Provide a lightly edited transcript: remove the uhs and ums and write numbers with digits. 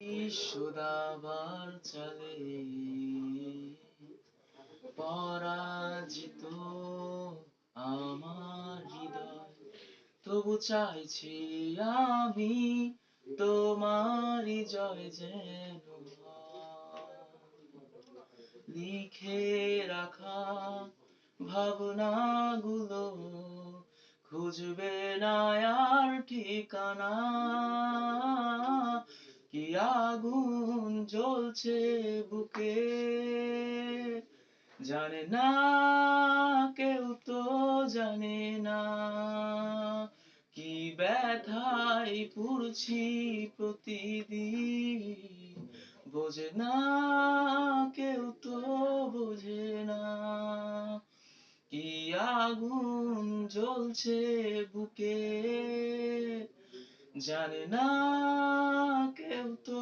বিশ্বদাবার চালে পরাজিত আমার হৃদয়, তবু চাইছি আমি তোমারই জয় যেন হয়। লিখে রাখা ভাবনাগুলো খুঁজবে না আর ঠিকানা, কি আগুন জ্বলছে বুকে জানে না কেউ, তো জানে না কি ব্যথায় পুড়ছি প্রতিদিন, বোঝে না কেউ, তো বোঝে না কি আগুন জ্বলছে বুকে জানে না কেউ, তো